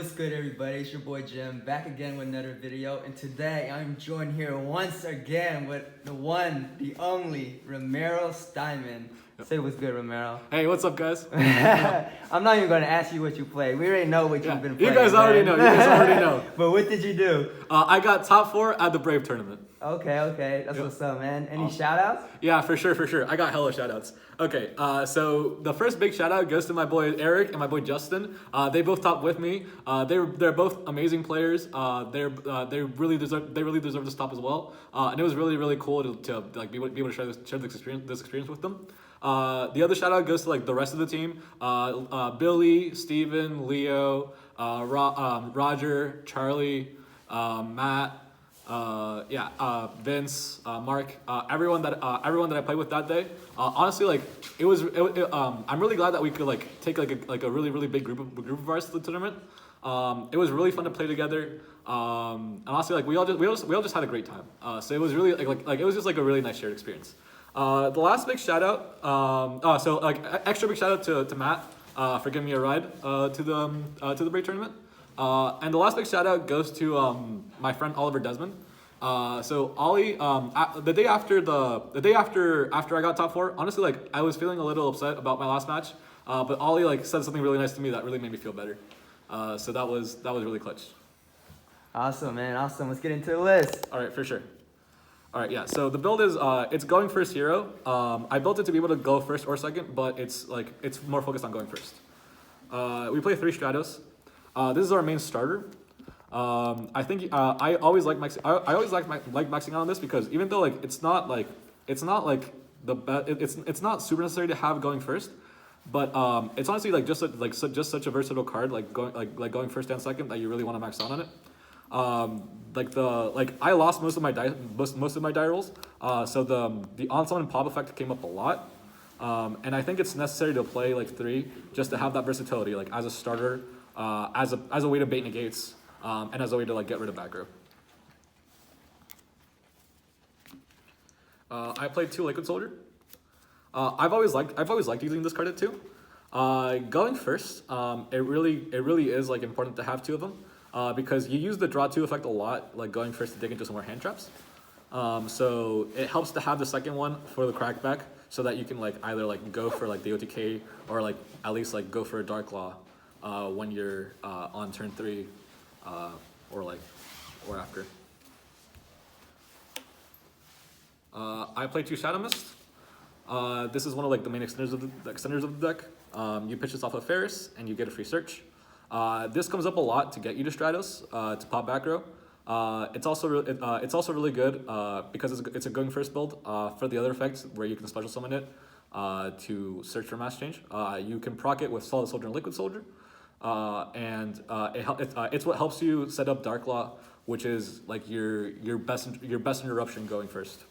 What's good, everybody? It's your boy Jim, back again with another video, and today I'm joined here once again with the one, the only, Ramiro Steinmann. Say what's good, Ramiro. Hey, what's up, guys? I'm not even going to ask you what you played. We already know what you've been playing. You guys already know. But what did you do? I got top 4 at the Brave tournament. Okay. That's what's up, man. Any shout-outs? Yeah, for sure. I got hella shout-outs. Okay, so the first big shout-out goes to my boy Eric and my boy Justin. They both topped with me. They're both amazing players. They really deserve to stop as well. And it was really cool to like be able to share this experience with them. The other shout out goes to like the rest of the team. Billy, Steven, Leo, Roger, Charlie, Matt, Vince, Mark, everyone that I played with that day. Honestly, like I'm really glad that we could like take like a really big group of ours to the tournament. It was really fun to play together. And honestly, like we all just had a great time. So it was really like it was just like a really nice shared experience. The last big shout out, so like extra big shout out to Matt for giving me a ride to the break tournament. And the last big shout out goes to my friend Oliver Desmond. So Ollie, the day after I got top 4, honestly, like I was feeling a little upset about my last match, but Ollie like said something really nice to me that really made me feel better. So that was really clutch. Awesome, man. Awesome. Let's get into the list. All right, for sure. All right, yeah. So the build is it's going first hero. I built it to be able to go first or second, but it's more focused on going first. We play 3 Stratos. This is our main starter. I think I always like maxing out on this because even though like it's not the best, it's not super necessary to have going first, but it's honestly like just such a versatile card, like going first and second, that you really want to max out on it. I lost most of my die rolls, so the on-summon and pop effect came up a lot, and I think it's necessary to play like 3 just to have that versatility, like as a starter, as a way to bait negates, and as a way to like get rid of back row. I played 2 Liquid Soldier. I've always liked using this card at 2. Going first, it really is like important to have 2 of them. Because you use the draw 2 effect a lot, like going first to dig into some more hand traps. So it helps to have the second one for the crackback, so that you can like either like go for like the OTK or like at least like go for a Dark Claw when you're on turn 3 or after. I play 2 Shadow Mist. This is one of like the main extenders of the deck. You pitch this off of Ferris and you get a free search. This comes up a lot to get you to Stratos, to pop back row. It's also really good because it's a going first build for the other effects where you can special summon it to search for mass change. You can proc it with Solid Soldier and Liquid Soldier, and it's what helps you set up Dark Law, which is like your best interruption going first.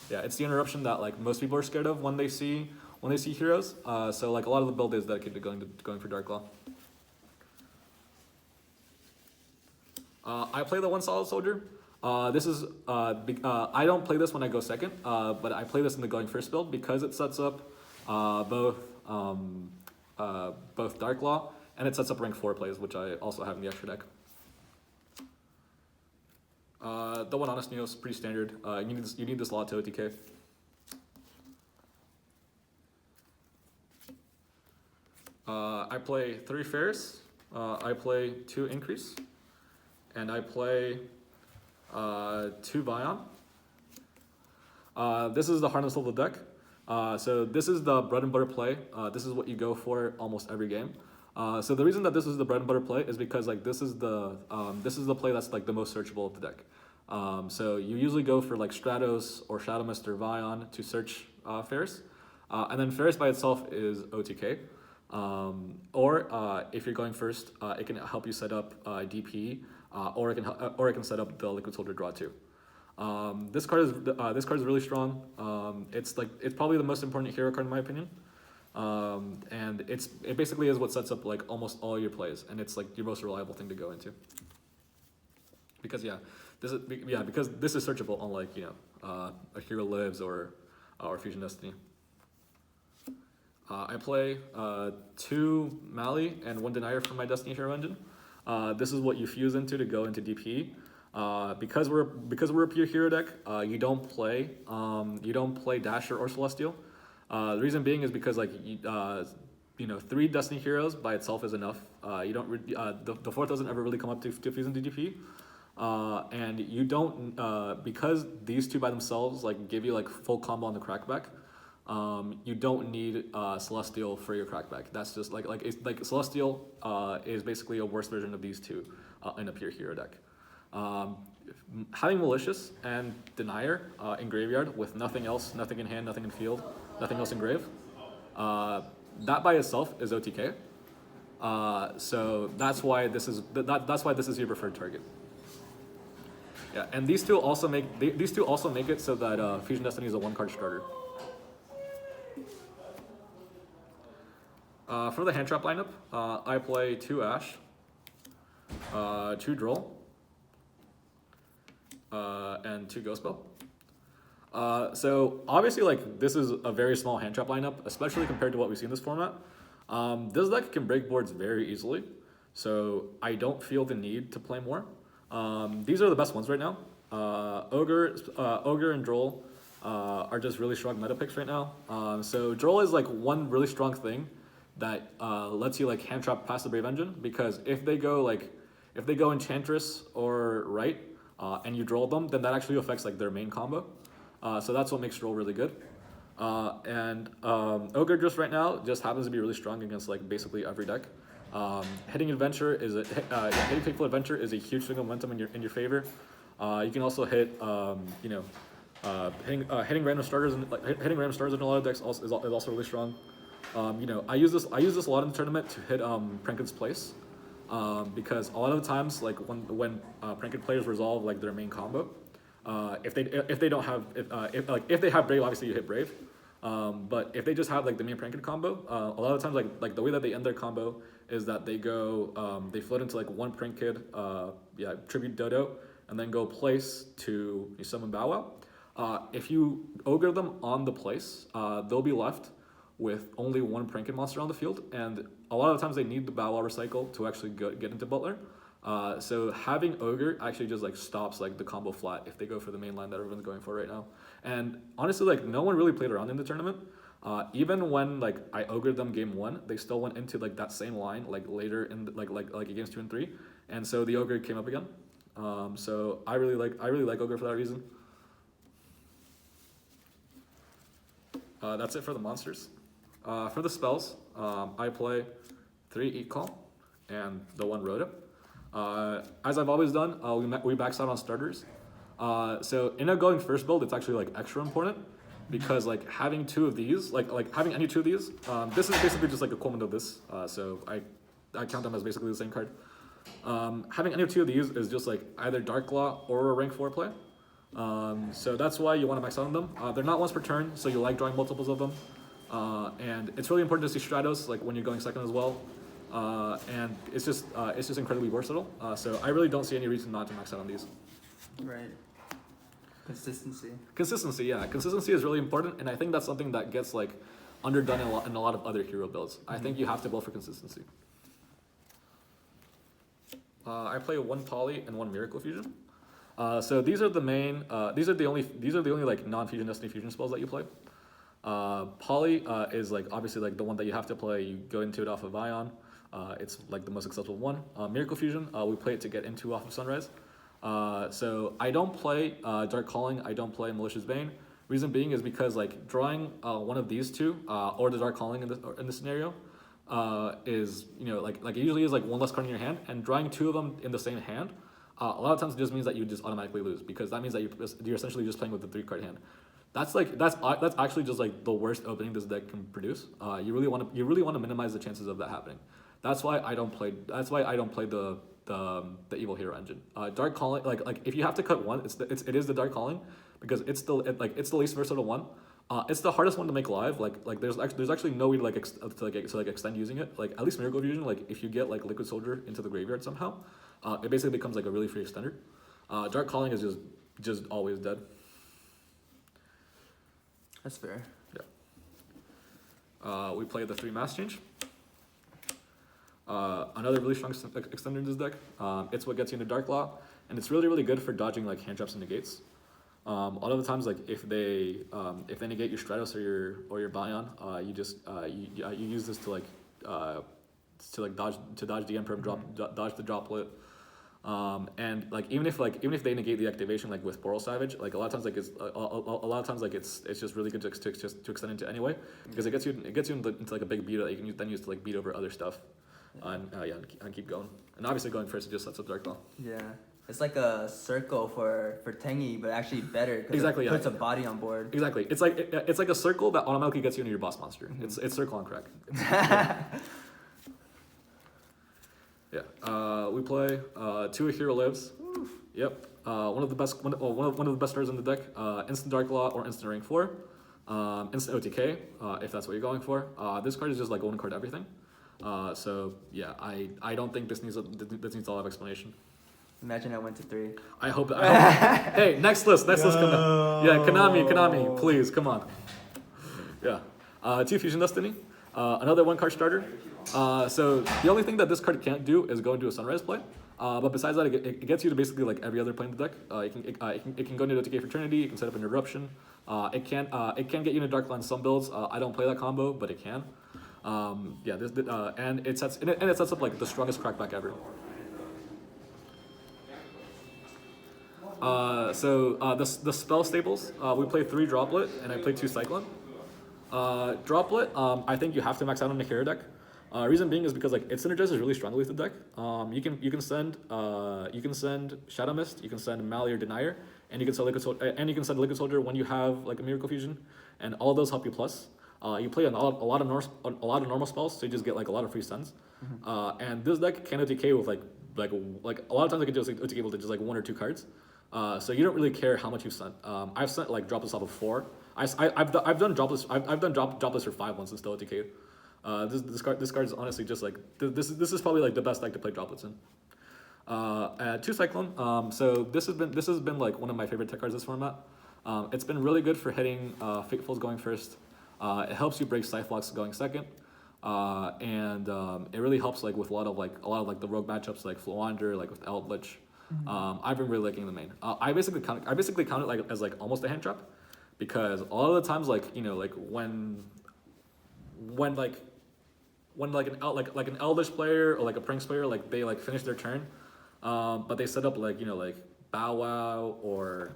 Yeah, it's the interruption that like most people are scared of when they see heroes. So like a lot of the build is dedicated to going for Dark Law. I play the 1 Solid Soldier. This is I don't play this when I go second, but I play this in the going first build because it sets up both Dark Law and it sets up rank 4 plays, which I also have in the extra deck. The 1 Honest Neo is pretty standard. You need this lot to OTK. I play 3 Ferris. I play 2 Increase. And I play 2 Vion. This is the hardness of the deck. So this is the bread and butter play. This is what you go for almost every game. So the reason that this is the bread and butter play is because like this is the play that's like the most searchable of the deck. So you usually go for like Stratos or Shadow Mist or Vion to search Ferris, and then Ferris by itself is OTK. Or if you're going first, it can help you set up DP. Or it can set up the Liquid Soldier draw 2. This card is really strong. It's probably the most important hero card in my opinion. And it basically is what sets up like almost all your plays, and it's like your most reliable thing to go into. Because because this is searchable, unlike a Hero Lives or Fusion Destiny. I play 2 Mali and 1 Denier from my Destiny Hero engine. This is what you fuse into to go into DP. Because we're a pure hero deck, you don't play Dasher or Celestial. The reason being is because like you know, 3 Destiny heroes by itself is enough. You don't the fourth doesn't ever really come up to fuse into DP. And you don't because these 2 by themselves like give you like full combo on the crackback. You don't need Celestial for your crackback. That's just like Celestial is basically a worse version of these 2 in a pure hero deck. Having Malicious and Denier in graveyard with nothing else, nothing in hand, nothing in field, nothing else in grave, that by itself is OTK. So that's why this is your preferred target. Yeah, and these two also make it so that Fusion Destiny is a 1-card starter. For the hand trap lineup, I play 2 Ash, 2 Droll, and 2 Ghost Bell. So obviously, like, this is a very small hand trap lineup, especially compared to what we see in this format. This deck can break boards very easily, so I don't feel the need to play more. These are the best ones right now. Ogre and Droll are just really strong meta picks right now. So Droll is like one really strong thing that lets you like hand trap past the Brave Engine, because if they go Enchantress or Right, and you Droll them, then that actually affects like their main combo. So that's what makes Droll really good. And Ogre just right now just happens to be really strong against like basically every deck. Hitting hitting Fateful Adventure is a huge swing of momentum in your favor. You can also hit hitting random starters in a lot of decks is also really strong. I use this a lot in the tournament to hit Pranken's Place, because a lot of the times like when Pranken players resolve like their main combo, if they have Brave, obviously you hit Brave. But if they just have like the main Pranken combo, a lot of times like the way that they end their combo is that they go they float into like 1 Pranken Tribute Dodo, and then go Place to summon Bow Wow. If you ogre them on the Place, they'll be left with only 1 Pranken monster on the field, and a lot of times they need the Bow Wow recycle to actually get into Butler. So having Ogre actually just like stops like the combo flat if they go for the main line that everyone's going for right now. And honestly, like no one really played around in the tournament. Even when like I ogred them game 1, they still went into like that same line like later in the, like games 2 and 3, and so the Ogre came up again. So I really like Ogre for that reason. That's it for the monsters. For the spells, I play 3 Eat Call and the 1 Rhoda. As I've always done, we max out on starters. So in a going first build, it's actually like extra important, because like having 2 of these, like having any 2 of these, this is basically just like a equivalent of this. So I count them as basically the same card. Having any 2 of these is just like either Dark Claw or a rank 4 play. So that's why you want to max out on them. They're not once per turn, so you like drawing multiples of them. And it's really important to see Stratos like when you're going second as well. And it's just incredibly versatile. So I really don't see any reason not to max out on these. Right. Consistency. Consistency, yeah. Consistency is really important, and I think that's something that gets like underdone in a lot of other hero builds. Mm-hmm. I think you have to build for consistency. I play 1 Poly and 1 Miracle Fusion. So these are the main. These are the only like non-fusion Destiny fusion spells that you play. Poly is like obviously like the one that you have to play. You go into it off of Ion. It's like the most accessible one. Miracle Fusion, we play it to get into off of Sunrise. So I don't play Dark Calling. I don't play Malicious Bane. Reason being is because like drawing one of these 2 or the Dark Calling in this scenario is like it usually is like 1 less card in your hand, and drawing 2 of them in the same hand a lot of times it just means that you just automatically lose, because that means that you're essentially just playing with the 3-card hand. That's actually just like the worst opening this deck can produce. You really want to minimize the chances of that happening. That's why I don't play the Evil Hero engine. Dark Calling, like if you have to cut one, it is the Dark Calling, because it's the least versatile one. It's the hardest one to make live. Like there's actually no way to extend using it. Like at least Miracle Fusion, like if you get like Liquid Soldier into the graveyard somehow, it basically becomes like a really free extender. Dark Calling is just always dead. That's fair. Yeah. We play the 3 Mass Change. Another really strong extender in this deck. It's what gets you into Dark Law, and it's really, really good for dodging like hand traps and negates. A lot of the times, like if they negate your Stratos or your Bion, you just you use this to dodge the Emperor, dodge the Droplet. And like even if they negate the activation like with Boral Savage, like a lot of times it's just really good to extend into anyway, because it gets you into like a big beat that you can then use to like beat over other stuff, and keep going. And obviously going first, it just sets up Dark Law. Yeah. It's like a circle for Tengi, but actually better because Exactly, it puts a body on board. Exactly. It's like a circle that automatically gets you into your boss monster. Mm-hmm. It's circle on crack. Yeah. We play 2 Hero Lives. Oof. Yep. One of the best cards in the deck. Instant Dark Law or instant rank 4. Instant OTK, if that's what you're going for. This card is just like 1 card everything. So yeah, I don't think this needs a lot of explanation. Imagine I went to 3. I hope. Hey, next list coming up. Yeah, Konami, please, come on. Yeah, 2 Fusion Destiny, another 1 card starter. So the only thing that this card can't do is go into a Sunrise play. But besides that, it gets you to basically like every other play in the deck. It can go into TK Fraternity. You can set up an Eruption. It can get you into Dark Line some builds. I don't play that combo, but it can. Yeah, and it sets up like the strongest crackback ever. The spell staples, we play 3 Droplet and I play 2 Cyclone. Droplet, I think you have to max out on the hero deck. Reason being is because like it synergizes really strongly with the deck. You can send Shadow Mist, you can send Mally or Denier, and you can send Liquid Soldier when you have like a Miracle Fusion, and all of those help you plus. You play a lot of normal spells, so you just get like a lot of free sends. Mm-hmm. And this deck can OTK with like a lot of times I can just OTK with just like 1 or 2 cards. So you don't really care how much you've sent. I've sent like droplets off of 4. I've done droplets. I've done droplets for 5 once and still OTK'd. This card is honestly just like this is probably like the best deck to play droplets in. 2 Cyclone. So this has been like one of my favorite tech cards this format. It's been really good for hitting Fatefuls going first. It helps you break Scythelocks going second. And it really helps like with a lot of the rogue matchups like Flowander, like with Eldritch. I've been really liking the main. I basically count it like as like almost a hand trap, because a lot of the times like like when an Eldritch player or like a Prince player like they like finish their turn, but they set up like like Bow Wow or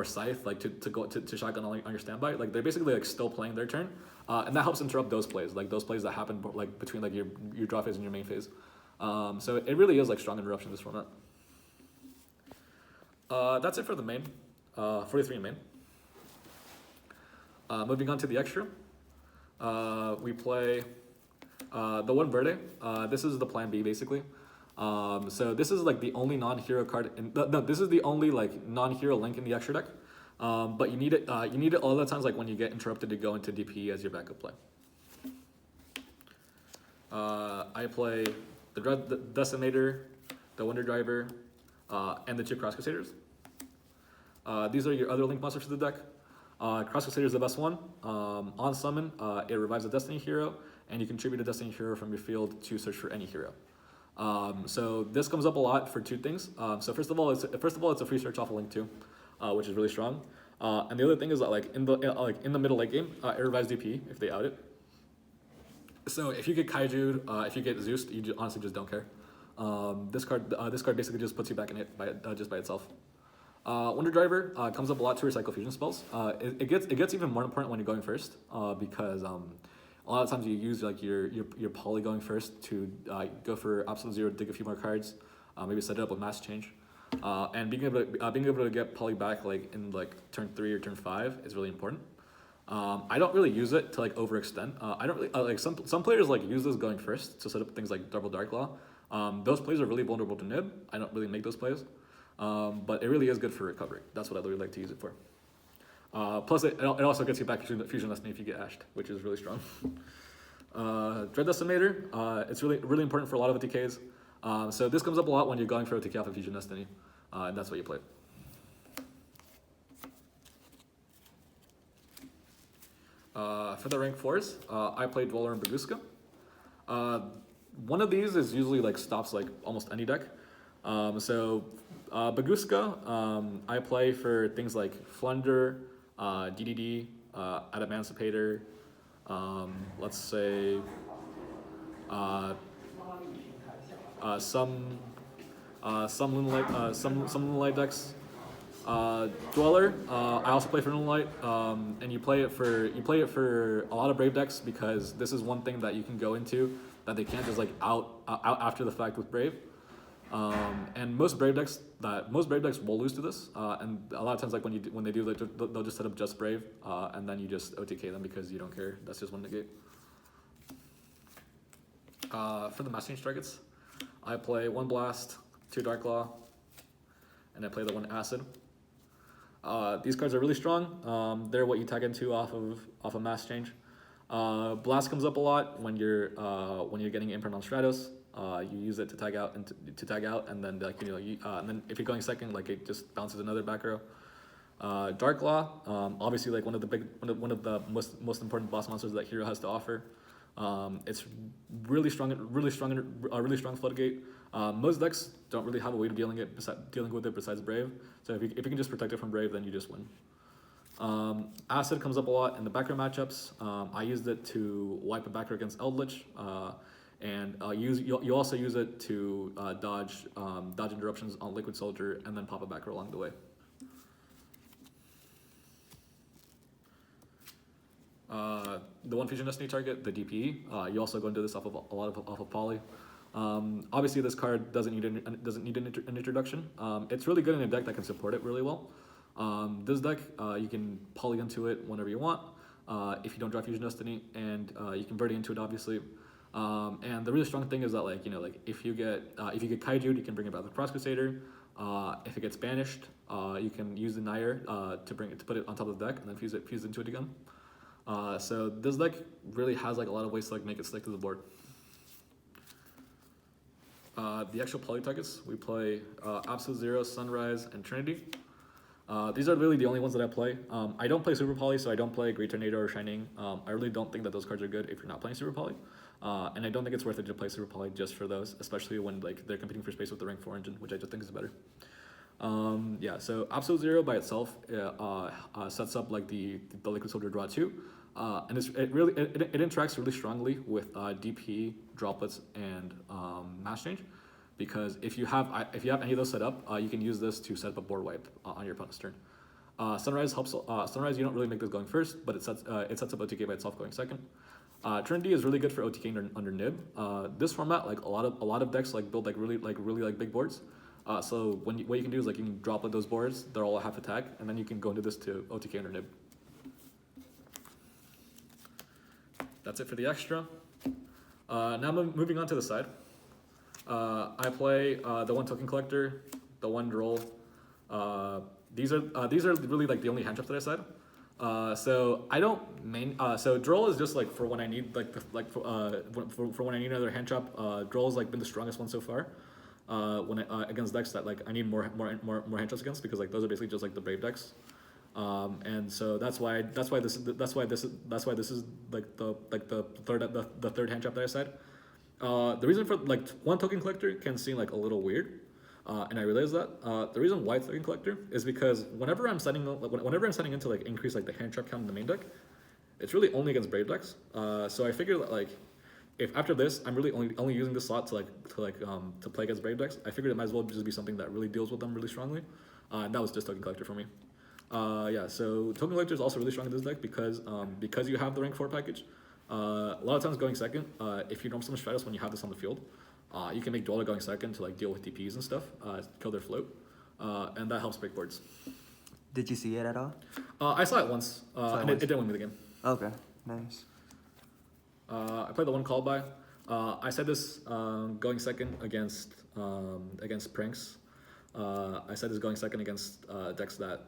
Scythe like to shotgun on your standby. Like they're basically like still playing their turn, and that helps interrupt those plays that happen like between like your draw phase and your main phase. So it really is like strong interruption this format. That's it for the main. 43 in main. Moving on to the extra. We play the 1 Verde. This is the plan B basically. So this is like the only non-hero card this is the only like non-hero link in the extra deck. But you need it all the times like when you get interrupted to go into DP as your backup play. I play the Decimator, the Wonder Driver, and the 2 Cross Crusaders. These are your other link monsters for the deck. Cross Crusader is the best one. On summon, it revives a Destiny hero, and you contribute a Destiny hero from your field to search for any hero. So this comes up a lot for 2 things. So first of all, it's a free search off a link too, which is really strong. And the other thing is that like in the middle late game, it revives DP if they out it. So if you get Kaiju'd, if you get Zeus, you honestly just don't care. This card basically just puts you back in it just by itself. Wonder Driver comes up a lot to recycle fusion spells. It gets even more important when you're going first, because a lot of times you use like your poly going first to go for Absolute Zero, dig a few more cards, maybe set it up with Mass Change, and being able to get poly back like in like turn 3 or turn 5 is really important. I don't really use it to like overextend. I don't really like some players like use this going first to set up things like Double Dark Law. Those plays are really vulnerable to nib. I don't really make those plays. But it really is good for recovery. That's what I really like to use it for. Plus, it also gets you back to Fusion Destiny if you get ashed, which is really strong. Dread Decimator, it's really important for a lot of OTKs. So this comes up a lot when you're going for OTK off of Fusion Destiny, and that's what you play. For the rank 4s, I played Dweller and Baguska. one of these is usually like stops like almost any deck. Baguska, I play for things like Flunder, DDD, Adamantipator, let's say some Lunalight decks. Dweller, I also play for Lunalight, and you play it for a lot of Brave decks because this is one thing that you can go into that they can't just like out after the fact with Brave. And most Brave decks will lose to this, and a lot of times like when they do like they'll just set up just Brave, and then you just OTK them because you don't care. That's just one negate. For the Master Change targets, I play 1 Blast, 2 Dark Claw, and I play the 1 Acid. These cards are really strong. They're what you tag into off of Mass Change. Blast comes up a lot when you're getting imprint on Stratos. You use it to tag out and then like and then if you're going second, like it just bounces another back row. Dark Claw, obviously like one of the most important boss monsters that Hero has to offer. It's really strong floodgate. Most decks don't really have a way of dealing with it besides Brave. So if you can just protect it from Brave, then you just win. Acid comes up a lot in the back row matchups. I used it to wipe a back row against Eldritch, and you also use it to dodge interruptions on Liquid Soldier and then pop a back row along the way. The 1 Fusion Destiny target, the DPE, you also go into this off of Poly. Obviously, this card doesn't need an introduction. It's really good in a deck that can support it really well. This deck, you can Poly into it whenever you want, if you don't draw Fusion Destiny, and you can Birdie into it, obviously. And the really strong thing is that if you get Kaiju'd, you can bring it back to Cross Crusader. If it gets banished, you can use the Nair to put it on top of the deck and then fuse into it again. So this deck really has like a lot of ways to like make it stick to the board. The actual Poly targets, we play Absolute Zero, Sunrise, and Trinity. These are really the only ones that I play. I don't play Super Poly, so I don't play Great Tornado or Shining. I really don't think that those cards are good if you're not playing Super Poly. And I don't think it's worth it to play Super Poly just for those, especially when like they're competing for space with the rank 4 engine, which I just think is better. Yeah, so Absolute Zero by itself sets up like the Liquid Soldier draw 2. And it interacts really strongly with DP, droplets, and Mass Change, because if you have any of those set up, you can use this to set up a board wipe on your opponent's turn. Sunrise helps. Sunrise, you don't really make this going first, but it sets up OTK by itself going second. Trinity is really good for OTK under Nib. This format, like a lot of decks, like build really big boards. So what you can do is like you can droplet those boards. They're all half attack, and then you can go into this to OTK under Nib. That's it for the extra. Now moving on to the side. I play the 1 Token Collector, the 1 Droll. These are really like the only hand traps that I said. So I don't so Droll is just like for when I need for when I need another hand trap. Droll has like been the strongest one so far. Against decks that like I need more hand traps against, because like those are basically just like the Brave decks. And so that's why this is like the third hand trap that I said. The reason for like 1 Token Collector can seem like a little weird, and I realize that. The reason why it's Token Collector is because whenever I'm setting in to like increase like the hand trap count in the main deck, it's really only against Brave decks. So I figure that like if after this I'm really only using this slot to play against Brave decks, I figured it might as well just be something that really deals with them really strongly. And that was just Token Collector for me. Yeah, so Token Collector is also really strong in this deck because you have the rank 4 package. A lot of times going second, if you don't summon Stratos when you have this on the field, you can make Dweller going second to like deal with DPs and stuff, kill their float, and that helps break boards. Did you see it at all? I saw it once, and it didn't win me the game. Okay, nice. I played the 1 Call By. I said this going second against Pranks. I said this going second against decks that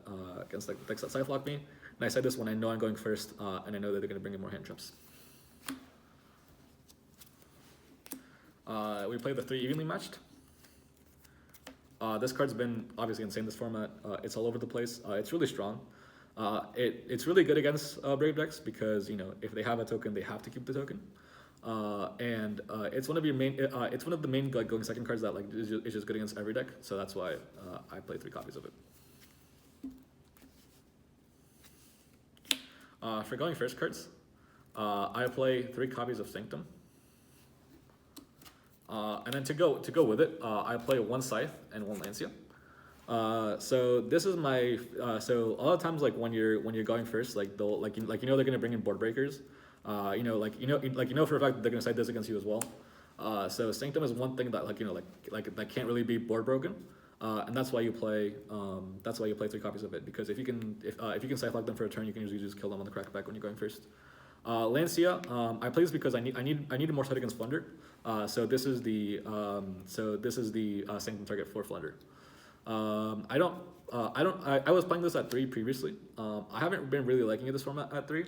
side lock me, and I said this when I know I'm going first, and I know that they're going to bring in more hand traps. We played the 3 Evenly Matched. This card's been obviously insane this format. It's all over the place. It's really strong. It's really good against Brave decks because if they have a token, they have to keep the token. and it's one of your main. It's one of the main like going second cards that like is just good against every deck. So that's why I play 3 copies of it. For going first cards, I play 3 copies of Sanctum. And then to go with it, I play 1 Scythe and 1 Lancia. So this is my so a lot of times like when you're going first, like they'll like they're gonna bring in board breakers. You know for a fact that they're gonna cite this against you as well. So Sanctum is one thing that like that can't really be board broken. And that's why you play 3 copies of it, because if you can Scythe lock them for a turn, you can usually just kill them on the crackback when you're going first. Lancia, I play this because I need more sight against Flunder. So this is the Sanctum target for Flunder. I was playing this at 3 previously. I haven't been really liking this format at 3,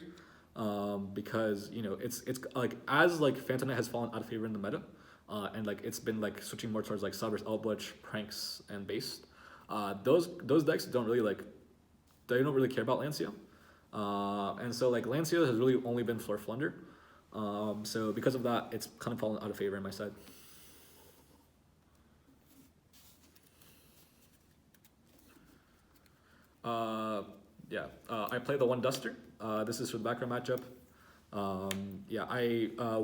because it's like as like Phantom Knight has fallen out of favor in the meta, and like it's been like switching more towards like Cyber's Eldritch, Pranks, and Based. Those decks don't really care about Lancia. And so like Lancia has really only been for Flunder. So because of that, it's kind of fallen out of favor in my side. I play the 1 Duster. This is for the background matchup.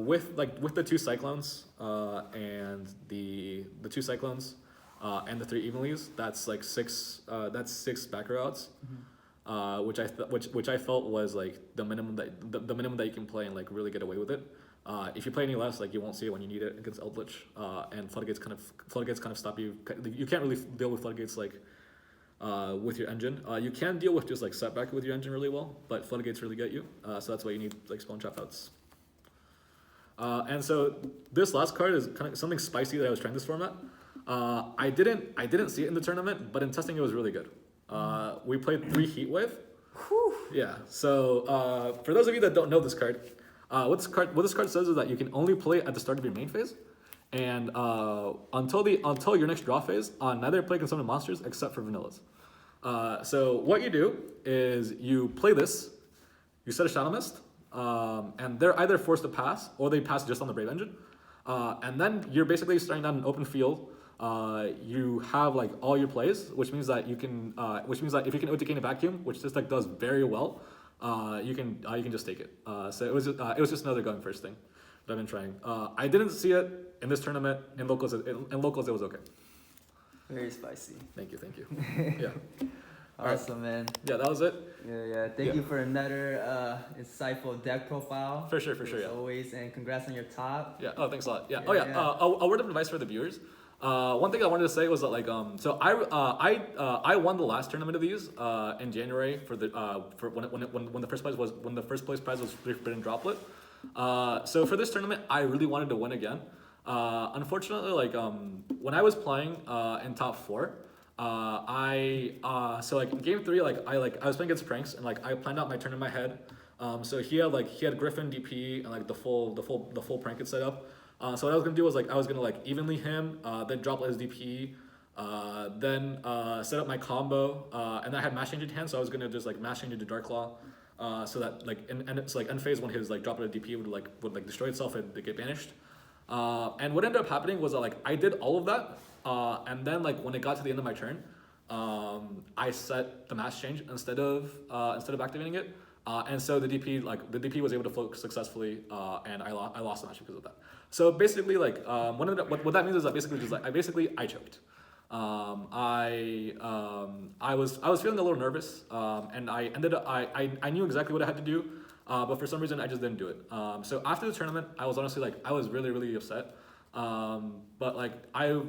With the 2 Cyclones, and the 2 Cyclones, and the 3 Evenlies, that's like 6. That's 6 back row outs. Which I felt was like the minimum that you can play and like really get away with it. If you play any less, like you won't see it when you need it against Eldritch, and Floodgates kind of stop you. You can't really deal with Floodgates like with your engine. You can deal with just like setback with your engine really well, but Floodgates really get you. So that's why you need like Spawn Trap outs. And so this last card is kind of something spicy that I was trying this format. I didn't see it in the tournament, but in testing it was really good. We played 3 Heatwave. Whew. Yeah. So for those of you that don't know this card, what this card says is that you can only play at the start of your main phase, and until your next draw phase, neither player can summon monsters except for vanillas. So what you do is you play this, you set a Shadow Mist, and they're either forced to pass or they pass just on the Brave Engine, and then you're basically starting down an open field. You have like all your plays, which means that if you can OTK in a vacuum, which this deck does very well, you can just take it. So it was just another going first thing that I've been trying. I didn't see it in this tournament. In locals it was okay. Very spicy. Thank you. Yeah. Awesome, man. Yeah, that was it. Yeah. Thank you for another insightful deck profile. For sure. As Yeah. always, and congrats on your top. Yeah. Oh, thanks a lot. Yeah. Yeah. A word of advice for the viewers. One thing I wanted to say was that like so I won the last tournament of these in January for when the first place prize was Forbidden Droplet. So for this tournament I really wanted to win again. Unfortunately, like when I was playing in top 4, so like in game 3, I was playing against Pranks, and like I planned out my turn in my head. So he had Griffin DP and like the full prank it set up. So what I was gonna do was I was gonna evenly him, then drop his DP, then set up my combo, and I had Mash Change in hand, so I was gonna just Mash Change into Dark Claw, so that and it's end phase when his drop of DP would destroy itself and get banished. And what ended up happening was that I did all of that, and then when it got to the end of my turn, I set the Mash Change instead of activating it. And so the DP was able to float successfully, and I lost the match because of that. So basically, what that means is that I choked. I was feeling a little nervous, and I knew exactly what I had to do, but for some reason I just didn't do it. So after the tournament, I was honestly I was really, really upset. But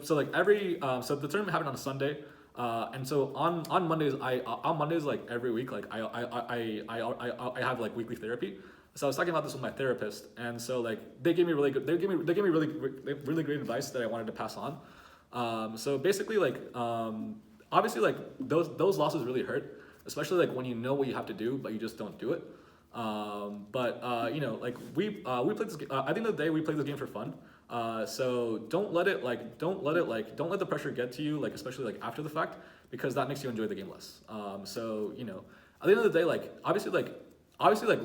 so the tournament happened on a Sunday. And so on Mondays every week I have weekly therapy. So I was talking about this with my therapist, and so they gave me really great advice that I wanted to pass on. So basically obviously those losses really hurt, especially when you know what you have to do but you just don't do it. We played this game. At the end of the day, we played this game for fun. So don't let the pressure get to you, especially after the fact, because that makes you enjoy the game less. So at the end of the day, obviously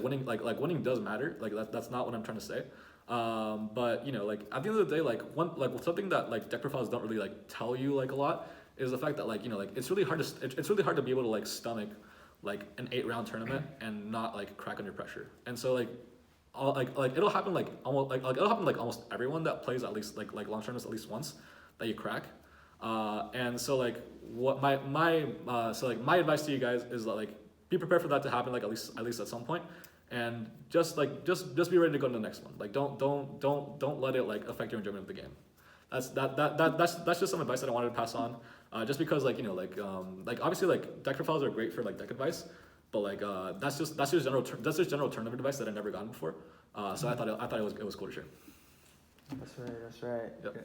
winning does matter. That's not what I'm trying to say. But you know, like at the end of the day, like something that like deck profiles don't really like tell you like a lot is the fact that like, you know, like it's really hard to be able to like stomach like an 8-round tournament and not like crack under pressure. And so like it'll happen like almost everyone that plays at least like long tournaments at least once that you crack. And so like what my advice to you guys is that like be prepared for that to happen like at least at some point, and just be ready to go to the next one. Like don't let it like affect your enjoyment of the game. That's just some advice that I wanted to pass on. Just because like, you know, like obviously like deck profiles are great for like deck advice, but like that's just general tournament advice that I've never gotten before. So I thought it was cool to share. That's right. Yep. Okay.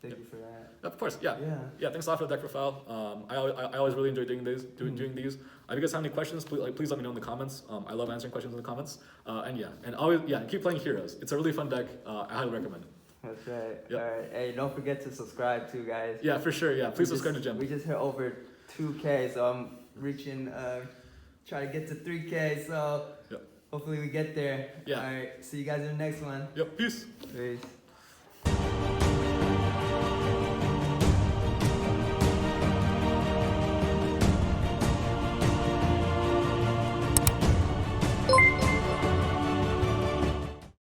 Thank you for that. Of course, yeah. Thanks a lot for the deck profile. I always really enjoy doing these. If you guys have any questions, please let me know in the comments. I love answering questions in the comments. And always keep playing Heroes. It's a really fun deck. I highly recommend it. That's right. Yep. All right. Hey, don't forget to subscribe too, guys. Yeah, for sure. Yeah, please subscribe to Jim. We just hit over 2K, so I'm reaching. Try to get to 3K. So hopefully we get there. Yeah. All right. See you guys in the next one. Yep. Peace. Peace.